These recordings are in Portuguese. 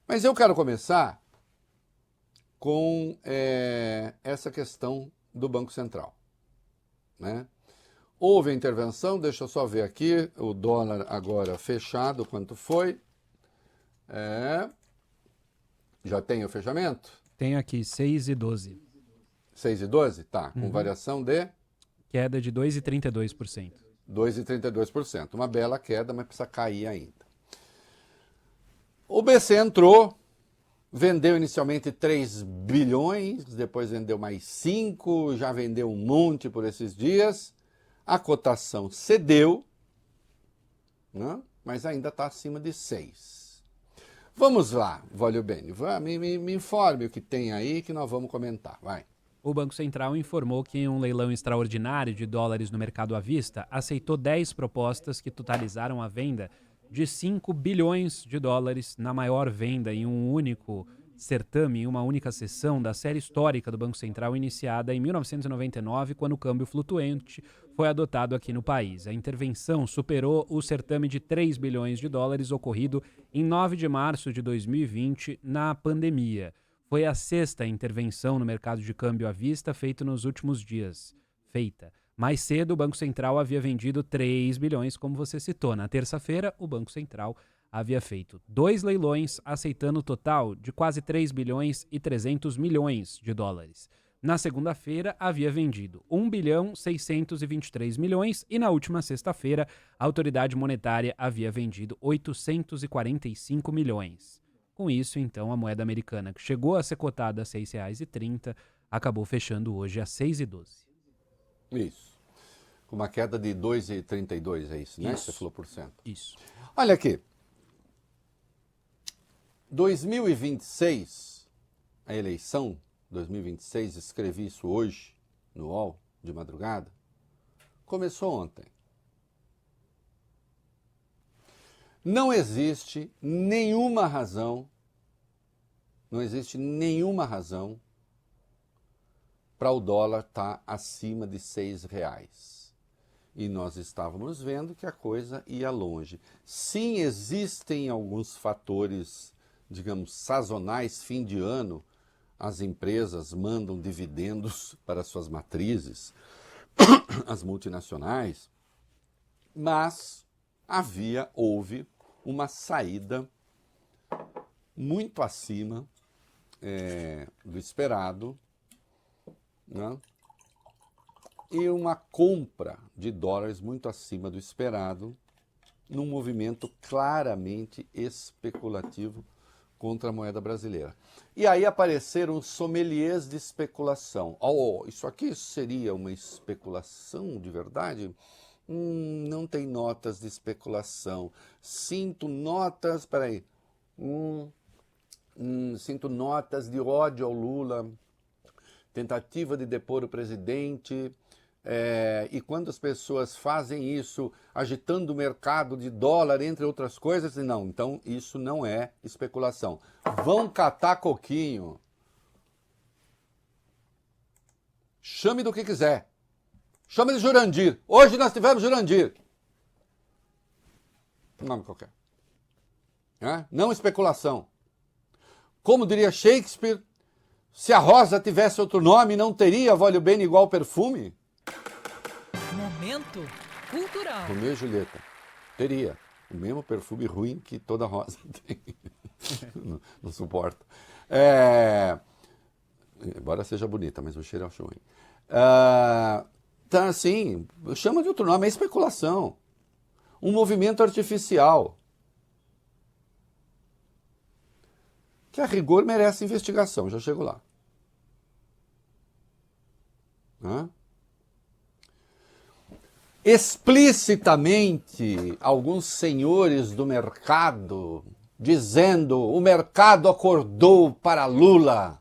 Mas eu quero começar com essa questão do Banco Central, né? Houve a intervenção, deixa eu só ver aqui, o dólar agora fechado, quanto foi? Já tem o fechamento? Tem aqui 6,12. 6,12? Tá, com variação de Queda de 2,32%. 2,32%. Uma bela queda, mas precisa cair ainda. O BC entrou, vendeu inicialmente 3 bilhões, depois vendeu mais 5, já vendeu um monte por esses dias. A cotação cedeu, né? Mas ainda está acima de 6. Vamos lá, Vólio Bene, me informe o que tem aí que nós vamos comentar, vai. O Banco Central informou que em um leilão extraordinário de dólares no mercado à vista, aceitou 10 propostas que totalizaram a venda de 5 bilhões de dólares na maior venda em um único certame, em uma única sessão da série histórica do Banco Central iniciada em 1999, quando o câmbio flutuante foi adotado aqui no país. A intervenção superou o certame de 3 bilhões de dólares ocorrido em 9 de março de 2020, na pandemia. Foi a sexta intervenção no mercado de câmbio à vista feita nos últimos dias. Mais cedo, o Banco Central havia vendido 3 bilhões, como você citou. Na terça-feira, o Banco Central havia feito 2 leilões, aceitando o total de quase 3 bilhões e 300 milhões de dólares. Na segunda-feira, havia vendido 1 bilhão 623 milhões e na última sexta-feira, a autoridade monetária havia vendido 845 milhões. Com isso, então, a moeda americana, que chegou a ser cotada a R$ 6,30, acabou fechando hoje a 6,12. Isso. Com uma queda de 2,32, é isso, né? Isso. Você falou por cento. Isso. Olha aqui. 2026, a eleição 2026, escrevi isso hoje no UOL, de madrugada, começou ontem. Não existe nenhuma razão para o dólar estar acima de R$6. E nós estávamos vendo que a coisa ia longe. Sim, existem alguns fatores, digamos, sazonais, fim de ano, as empresas mandam dividendos para suas matrizes, as multinacionais, mas houve uma saída muito acima do esperado, né? E uma compra de dólares muito acima do esperado, num movimento claramente especulativo contra a moeda brasileira. E aí apareceram sommeliers de especulação. Isso aqui seria uma especulação de verdade? Não tem notas de especulação. Sinto notas de ódio ao Lula, tentativa de depor o presidente. E quando as pessoas fazem isso, agitando o mercado de dólar, entre outras coisas, não, então isso não é especulação. Vão catar coquinho. Chame do que quiser. Chame de Jurandir. Hoje nós tivemos Jurandir. Um nome qualquer. Não especulação. Como diria Shakespeare, se a rosa tivesse outro nome, não teria, Vólio Bene, igual perfume? Momento cultural. Romeu e Julieta. Teria. O mesmo perfume ruim que toda rosa tem. Não suporto. Embora seja bonita, mas o cheiro eu acho ruim. Então, assim, chama de outro nome, é especulação. Um movimento artificial. Que a rigor merece investigação, já chego lá. Explicitamente, alguns senhores do mercado dizendo: o mercado acordou para Lula.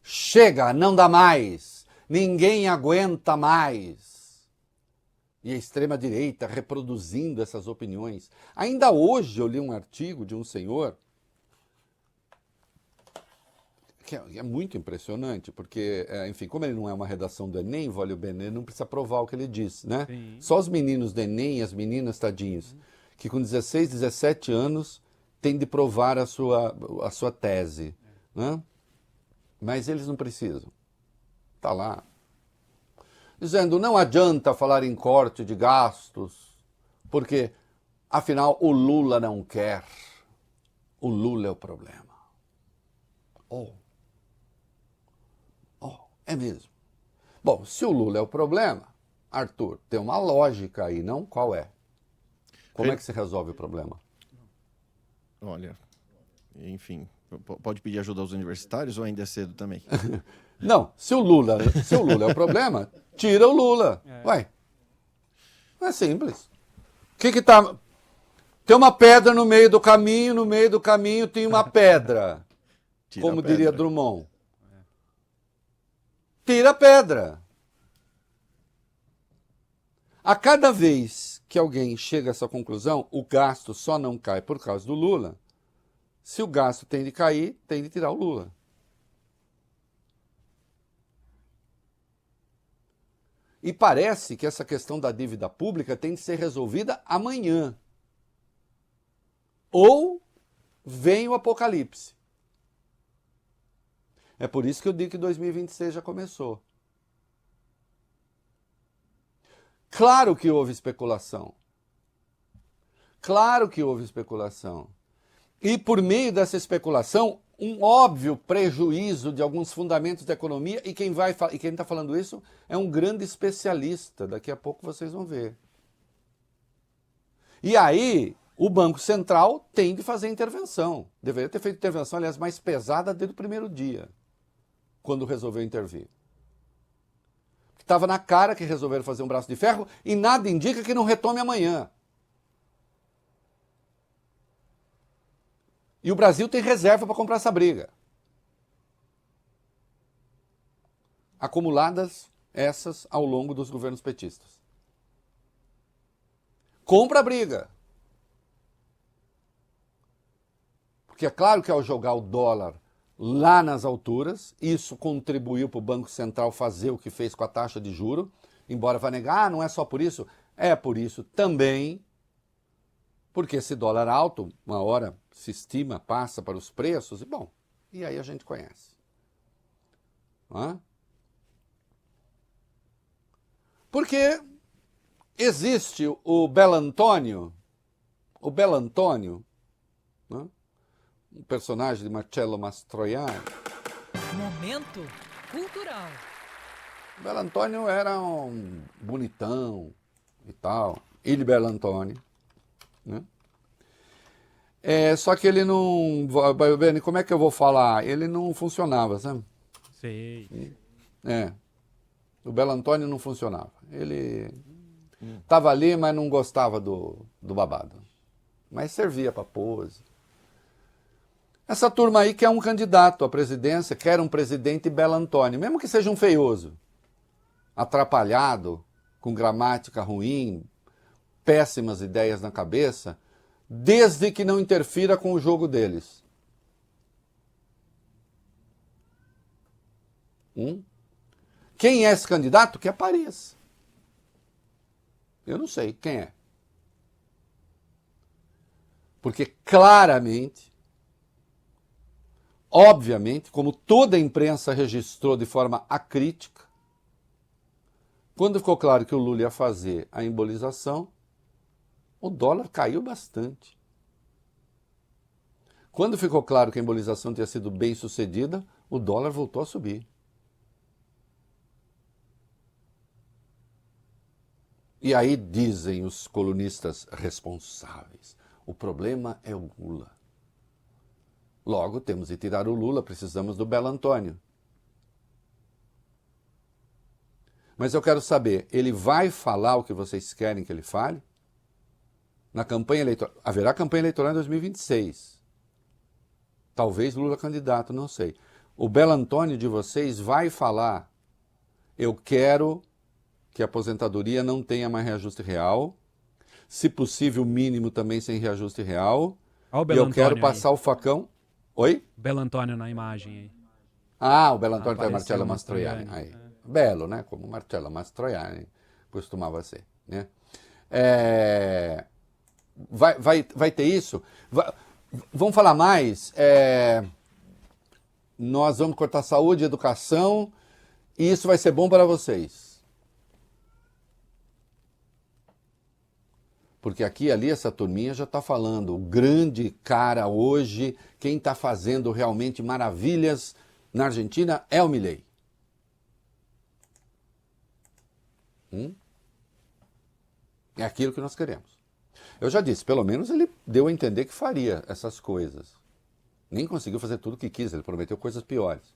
Chega, não dá mais. Ninguém aguenta mais. E a extrema-direita reproduzindo essas opiniões. Ainda hoje eu li um artigo de um senhor que é muito impressionante, porque, enfim, como ele não é uma redação do Enem, Vólio Bene, ele não precisa provar o que ele diz, né? Sim. Só os meninos do Enem, as meninas, tadinhos, que com 16, 17 anos tem de provar a sua tese. Né? Mas eles não precisam. Está lá. Dizendo, não adianta falar em corte de gastos, porque, afinal, o Lula não quer. O Lula é o problema. É mesmo. Bom, se o Lula é o problema, Arthur, tem uma lógica aí, não? Qual é? Como é que se resolve o problema? Olha, enfim, pode pedir ajuda aos universitários ou ainda é cedo também? Não, se o Lula é o problema, tira o Lula. Ué, é simples. Que tá... Tem uma pedra no meio do caminho tem uma pedra. Tira Como a pedra. diria Drummond. Tira a pedra. A cada vez que alguém chega a essa conclusão, o gasto só não cai por causa do Lula. Se o gasto tem de cair, tem de tirar o Lula. E parece que essa questão da dívida pública tem de ser resolvida amanhã. Ou vem o apocalipse. É por isso que eu digo que 2026 já começou. Claro que houve especulação. Claro que houve especulação. E por meio dessa especulação, um óbvio prejuízo de alguns fundamentos da economia, e quem está falando isso é um grande especialista, daqui a pouco vocês vão ver. E aí, o Banco Central tem de fazer intervenção. Deveria ter feito intervenção, aliás, mais pesada desde o primeiro dia, quando resolveu intervir. Estava na cara que resolveram fazer um braço de ferro e nada indica que não retome amanhã. E o Brasil tem reserva para comprar essa briga. Acumuladas essas ao longo dos governos petistas. Compra a briga. Porque é claro que ao jogar o dólar lá nas alturas, isso contribuiu para o Banco Central fazer o que fez com a taxa de juro, embora vá negar, não é só por isso, é por isso também, porque esse dólar alto, uma hora se estima, passa para os preços, e bom, e aí a gente conhece. Hã? Porque existe o Belantônio, né? Um personagem de Marcello Mastroianni. Momento cultural. O Belantônio era um bonitão e tal, Il Belantônio, né? Só que ele não, Beni, como é que eu vou falar? Ele não funcionava, sabe? Sei. O Belantônio não funcionava. Ele estava ali, mas não gostava do babado. Mas servia para pose. Essa turma aí quer um candidato à presidência, quer um presidente Belantônio, mesmo que seja um feioso, atrapalhado, com gramática ruim, péssimas ideias na cabeça, desde que não interfira com o jogo deles. Quem é esse candidato? Que apareça. Eu não sei quem é. Porque claramente, obviamente, como toda a imprensa registrou de forma acrítica, quando ficou claro que o Lula ia fazer a embolização, o dólar caiu bastante. Quando ficou claro que a embolização tinha sido bem sucedida, o dólar voltou a subir. E aí dizem os colunistas responsáveis, o problema é o Lula. Logo, temos de tirar o Lula, precisamos do Belantônio. Mas eu quero saber, ele vai falar o que vocês querem que ele fale? Na campanha eleitoral. Haverá campanha eleitoral em 2026. Talvez Lula candidato, não sei. O Belantônio de vocês vai falar, eu quero que a aposentadoria não tenha mais reajuste real, se possível, mínimo também sem reajuste real, Olha o e eu quero Belantônio passar aí. o facão... Oi? Belantônio na imagem aí. Ah, o Belantônio tem Apareceu Marcello o Mastroianni. Mastroianni, Aí. Belo, né? Como Marcello Mastroianni costumava ser. Né? Vai ter isso? Vamos falar mais? Nós vamos cortar saúde e educação e isso vai ser bom para vocês. Porque aqui e ali essa turminha já está falando. O grande cara hoje, quem está fazendo realmente maravilhas na Argentina é o Milei. É aquilo que nós queremos. Eu já disse, pelo menos ele deu a entender que faria essas coisas. Nem conseguiu fazer tudo o que quis, ele prometeu coisas piores.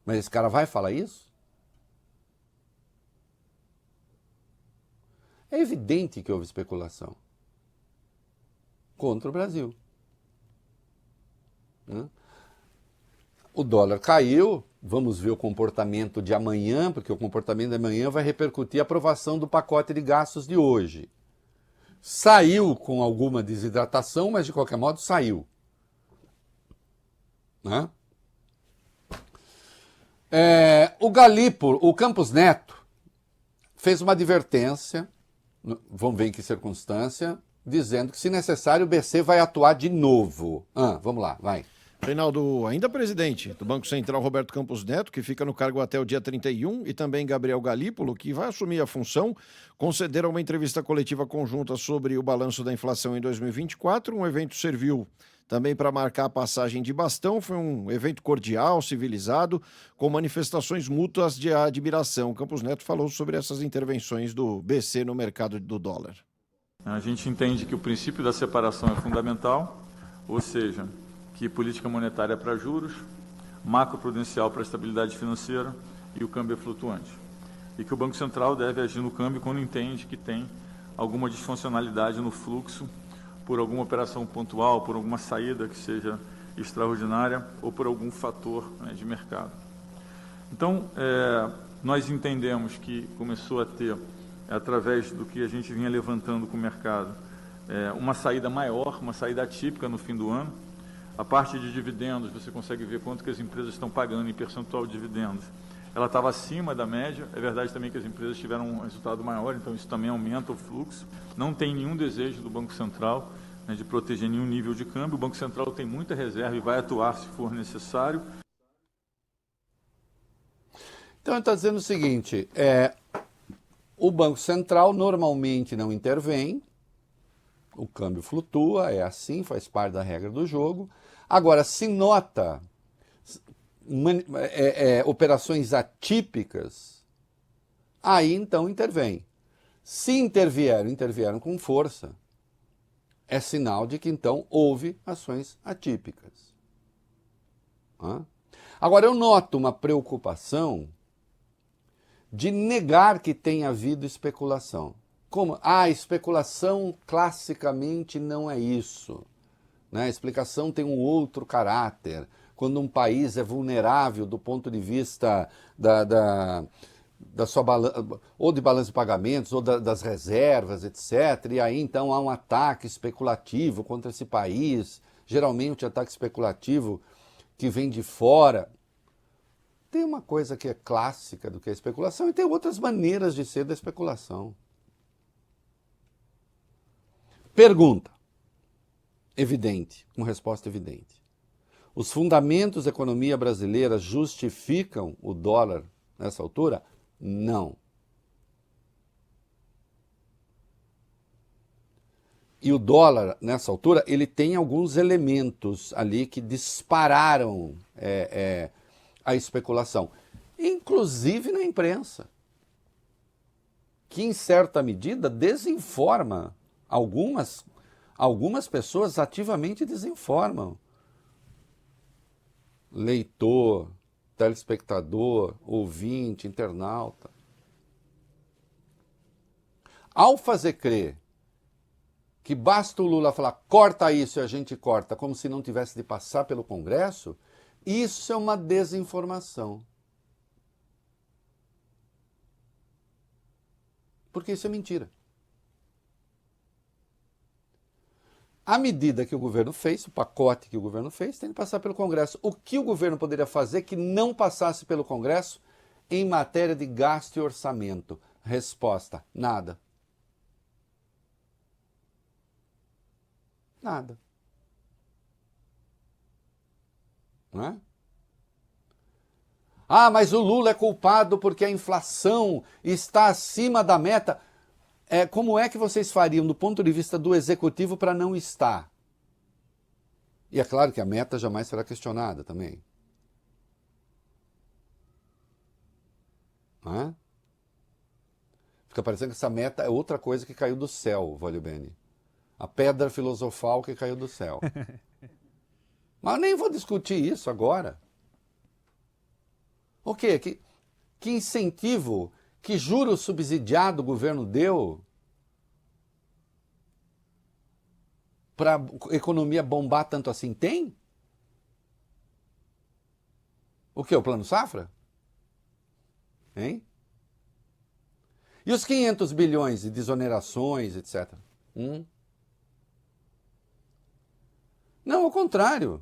Mas esse cara vai falar isso? É evidente que houve especulação contra o Brasil. O dólar caiu, vamos ver o comportamento de amanhã, porque o comportamento de amanhã vai repercutir a aprovação do pacote de gastos de hoje. Saiu com alguma desidratação, mas de qualquer modo saiu. O Galípolo, o Campos Neto, fez uma advertência, vamos ver em que circunstância, dizendo que, se necessário, o BC vai atuar de novo. Vamos lá, vai. Reinaldo, ainda presidente do Banco Central, Roberto Campos Neto, que fica no cargo até o dia 31, e também Gabriel Galípolo, que vai assumir a função, concederam uma entrevista coletiva conjunta sobre o balanço da inflação em 2024. Um evento serviu também para marcar a passagem de bastão. Foi um evento cordial, civilizado, com manifestações mútuas de admiração. Campos Neto falou sobre essas intervenções do BC no mercado do dólar. A gente entende que o princípio da separação é fundamental, ou seja, que política monetária é para juros, macroprudencial para estabilidade financeira e o câmbio é flutuante. E que o Banco Central deve agir no câmbio quando entende que tem alguma disfuncionalidade no fluxo, por alguma operação pontual, por alguma saída que seja extraordinária ou por algum fator de mercado. Então, nós entendemos que começou a ter, através do que a gente vinha levantando com o mercado, uma saída maior, uma saída atípica no fim do ano. A parte de dividendos, você consegue ver quanto que as empresas estão pagando em percentual de dividendos. Ela estava acima da média. É verdade também que as empresas tiveram um resultado maior, então isso também aumenta o fluxo. Não tem nenhum desejo do Banco Central de proteger nenhum nível de câmbio. O Banco Central tem muita reserva e vai atuar se for necessário. Então ele está dizendo o seguinte, o Banco Central normalmente não intervém, o câmbio flutua, é assim, faz parte da regra do jogo. Agora, se nota operações atípicas, aí então intervém. Se intervieram com força, é sinal de que então houve ações atípicas. Agora, eu noto uma preocupação de negar que tenha havido especulação. Como? Especulação classicamente não é isso. A explicação tem um outro caráter. Quando um país é vulnerável do ponto de vista da sua ou de balanço de pagamentos, ou das reservas, etc. E aí então há um ataque especulativo contra esse país, geralmente ataque especulativo que vem de fora. Tem uma coisa que é clássica do que é especulação e tem outras maneiras de ser da especulação. Pergunta evidente, com resposta evidente. Os fundamentos da economia brasileira justificam o dólar nessa altura? Não. E o dólar, nessa altura, ele tem alguns elementos ali que dispararam a especulação, inclusive na imprensa, que em certa medida desinforma. Algumas pessoas ativamente desinformam. Leitor, telespectador, ouvinte, internauta. Ao fazer crer que basta o Lula falar corta isso e a gente corta, como se não tivesse de passar pelo Congresso, isso é uma desinformação. Porque isso é mentira. A medida que o governo fez, o pacote que o governo fez, tem que passar pelo Congresso. O que o governo poderia fazer que não passasse pelo Congresso em matéria de gasto e orçamento? Resposta: nada. Nada. Não é? Ah, mas o Lula é culpado porque a inflação está acima da meta. Como é que vocês fariam, do ponto de vista do executivo, para não estar? E é claro que a meta jamais será questionada também. Não é? Fica parecendo que essa meta é outra coisa que caiu do céu, Valio Bene. A pedra filosofal que caiu do céu. Mas eu nem vou discutir isso agora. O quê? Que incentivo, que juro subsidiado o governo deu para a economia bombar tanto assim? Tem? O quê? O Plano Safra? Hein? E os 500 bilhões de desonerações, etc.? Não, ao contrário.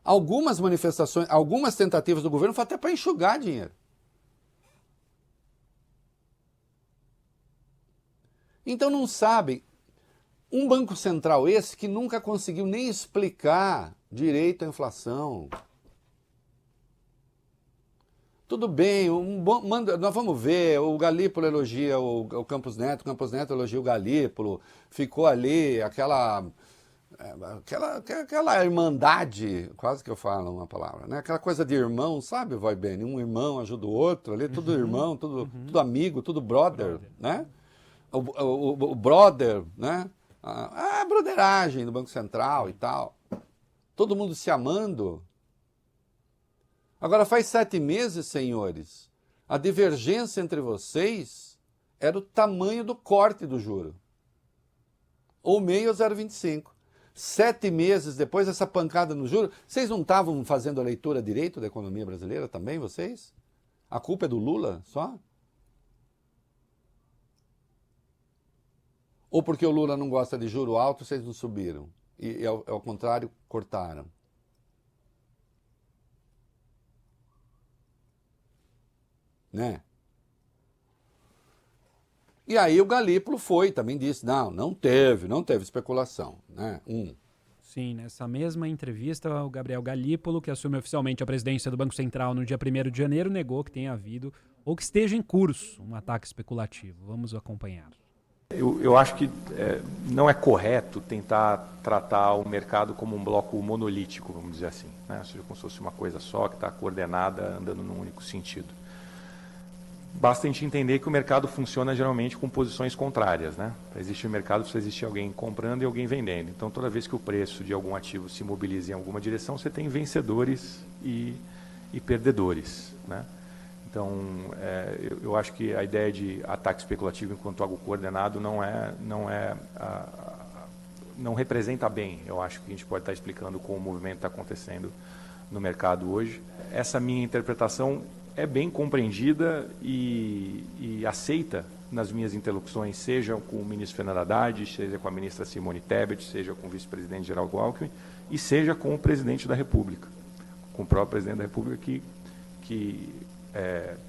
Algumas manifestações, algumas tentativas do governo foram até para enxugar dinheiro. Então não sabem. Um Banco Central esse que nunca conseguiu nem explicar direito a inflação. Tudo bem, nós vamos ver, o Galípolo elogia o Campos Neto elogia o Galípolo, ficou ali aquela irmandade, quase que eu falo uma palavra, né? Aquela coisa de irmão, sabe, Vai Bene? Um irmão ajuda o outro, ali tudo irmão, tudo amigo, tudo brother, né? O brother, né? A broderagem do Banco Central e tal. Todo mundo se amando. Agora faz 7 meses, senhores, a divergência entre vocês era o tamanho do corte do juro. Ou meio a 0,25. 7 meses depois dessa pancada no juro, vocês não estavam fazendo a leitura direito da economia brasileira também, vocês? A culpa é do Lula só? Ou porque o Lula não gosta de juro alto, vocês não subiram? E ao contrário, cortaram? Né? E aí o Galípolo também disse, não teve especulação, né? Sim, nessa mesma entrevista, o Gabriel Galípolo, que assume oficialmente a presidência do Banco Central no dia 1º de janeiro, negou que tenha havido ou que esteja em curso um ataque especulativo. Vamos acompanhar. Eu acho que não é correto tentar tratar o mercado como um bloco monolítico, vamos dizer assim, né? Ou seja, como se fosse uma coisa só que está coordenada, andando num único sentido. Basta a gente entender que o mercado funciona geralmente com posições contrárias, né? Para existir mercado, precisa existir alguém comprando e alguém vendendo. Então, toda vez que o preço de algum ativo se mobiliza em alguma direção, você tem vencedores e perdedores, né? Então, eu acho que a ideia de ataque especulativo enquanto algo coordenado não representa bem. Eu acho que a gente pode estar explicando como o movimento está acontecendo no mercado hoje. Essa minha interpretação é bem compreendida e aceita nas minhas interlocuções, seja com o ministro Fernando Haddad, seja com a ministra Simone Tebet, seja com o vice-presidente Geraldo Alckmin, e seja com o presidente da República, com o próprio presidente da República que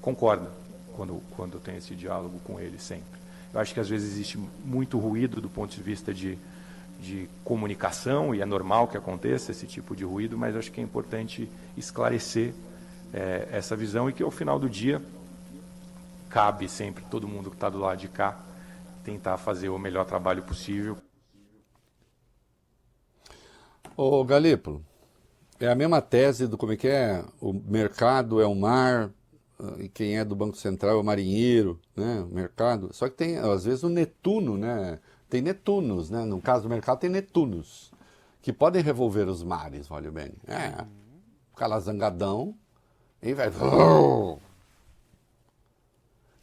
concorda quando tem esse diálogo com ele sempre. Eu acho que às vezes existe muito ruído do ponto de vista de comunicação, e é normal que aconteça esse tipo de ruído, mas acho que é importante esclarecer essa visão e que ao final do dia cabe sempre todo mundo que está do lado de cá tentar fazer o melhor trabalho possível. Ô Galípolo, é a mesma tese do como é que é, o mercado é o mar e quem é do Banco Central é o marinheiro, né? O mercado, só que tem às vezes o Netuno, né? Tem Netunos, né? No caso do mercado tem Netunos que podem revolver os mares, olha bem, ficar lá zangadão e vai.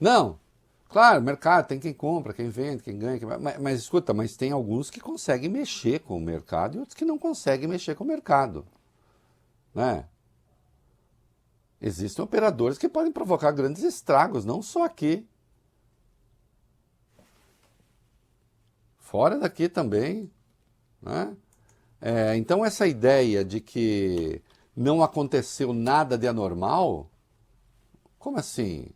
Não, claro, o mercado tem quem compra, quem vende, quem ganha, mas escuta, mas tem alguns que conseguem mexer com o mercado e outros que não conseguem mexer com o mercado, né? Existem operadores que podem provocar grandes estragos, não só aqui. Fora daqui também, né? Então essa ideia de que não aconteceu nada de anormal, como assim?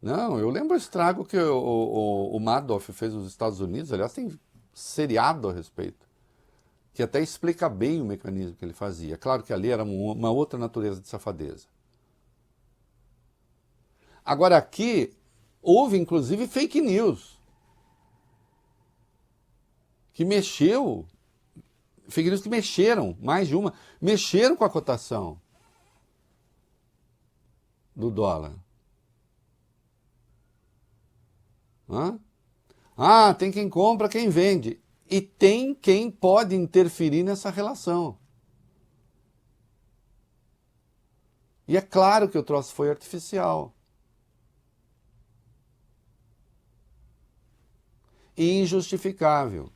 Não, eu lembro o estrago que o Madoff fez nos Estados Unidos, aliás tem seriado a respeito. que até explica bem o mecanismo que ele fazia. Claro que ali era uma outra natureza de safadeza. Agora aqui, houve inclusive fake news, que mexeu, fake news que mexeram, mais de uma, mexeram com a cotação do dólar. Hã? Ah, tem quem compra, quem vende. E tem quem pode interferir nessa relação. E é claro que o troço foi artificial. E injustificável.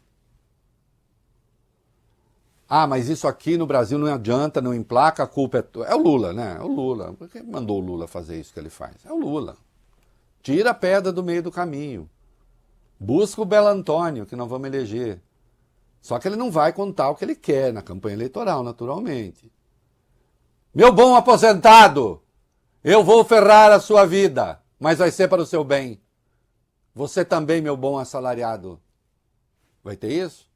Ah, mas isso aqui no Brasil não adianta, não emplaca, a culpa é o Lula, né? É o Lula. Por que mandou o Lula fazer isso que ele faz? É o Lula. Tira a pedra do meio do caminho. Busca o Belo Antônio, que nós vamos eleger. Só que ele não vai contar o que ele quer na campanha eleitoral, naturalmente. Meu bom aposentado, eu vou ferrar a sua vida, mas vai ser para o seu bem. Você também, meu bom assalariado. Vai ter isso?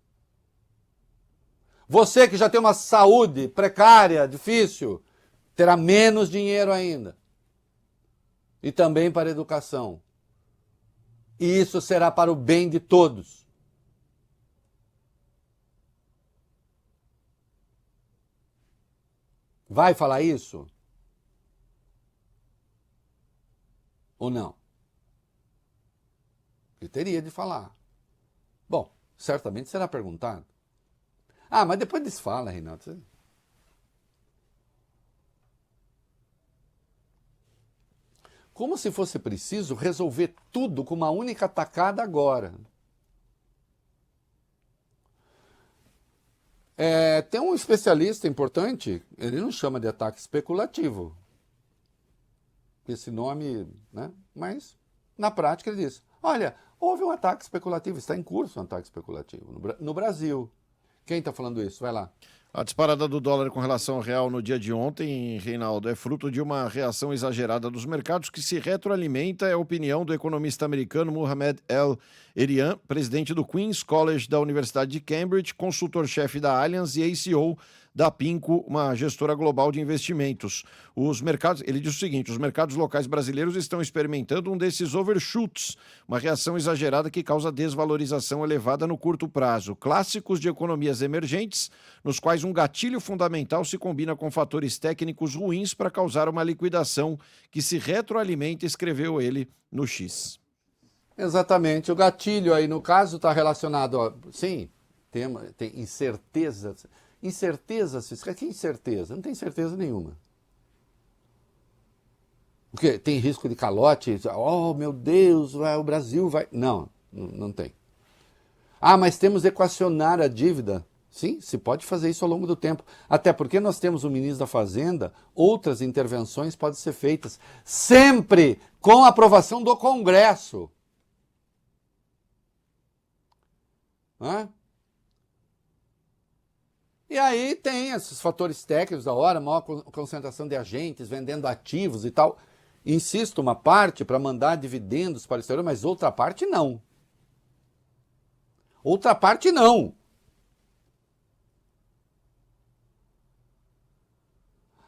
Você que já tem uma saúde precária, difícil, terá menos dinheiro ainda. E também para a educação. E isso será para o bem de todos. Vai falar isso? Ou não? Ele teria de falar. Bom, certamente será perguntado. Ah, mas depois desfala, Reinaldo. Como se fosse preciso resolver tudo com uma única tacada agora. Tem um especialista importante, ele não chama de ataque especulativo. Esse nome, né? Mas na prática ele diz, olha, houve um ataque especulativo, está em curso um ataque especulativo no Brasil. Quem está falando isso? Vai lá. A disparada do dólar com relação ao real no dia de ontem, Reinaldo, é fruto de uma reação exagerada dos mercados que se retroalimenta, é a opinião do economista americano Mohamed El-Erian, presidente do Queen's College da Universidade de Cambridge, consultor-chefe da Allianz e ex-CEO da PINCO, uma gestora global de investimentos. Os mercados, ele diz o seguinte, os mercados locais brasileiros estão experimentando um desses overshoots, uma reação exagerada que causa desvalorização elevada no curto prazo. Clássicos de economias emergentes, nos quais um gatilho fundamental se combina com fatores técnicos ruins para causar uma liquidação que se retroalimenta, escreveu ele no X. Exatamente. O gatilho aí, no caso, está relacionado, sim, tem incerteza. Incertezas fiscais. Que incerteza? Não tem certeza nenhuma. O quê? Tem risco de calote? Oh, meu Deus, o Brasil vai... Não, não tem. Ah, mas temos de equacionar a dívida. Sim, se pode fazer isso ao longo do tempo. Até porque nós temos o ministro da Fazenda, outras intervenções podem ser feitas, sempre com a aprovação do Congresso. Hã? E aí tem esses fatores técnicos da hora, maior concentração de agentes, vendendo ativos e tal. Insisto, uma parte para mandar dividendos para o exterior, mas outra parte não. Outra parte não.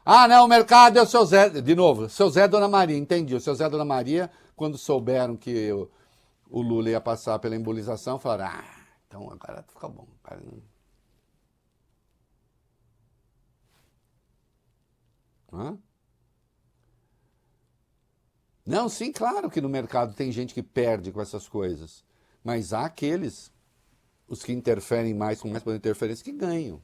Ah, não, o mercado é o seu Zé. De novo, seu Zé e Dona Maria, entendi. O seu Zé e Dona Maria, quando souberam que o Lula ia passar pela embolização, falaram, então agora fica bom. Cara, hã? Não, sim, claro que no mercado tem gente que perde com essas coisas. Mas há aqueles, os que interferem mais, com mais poder de interferência, que ganham.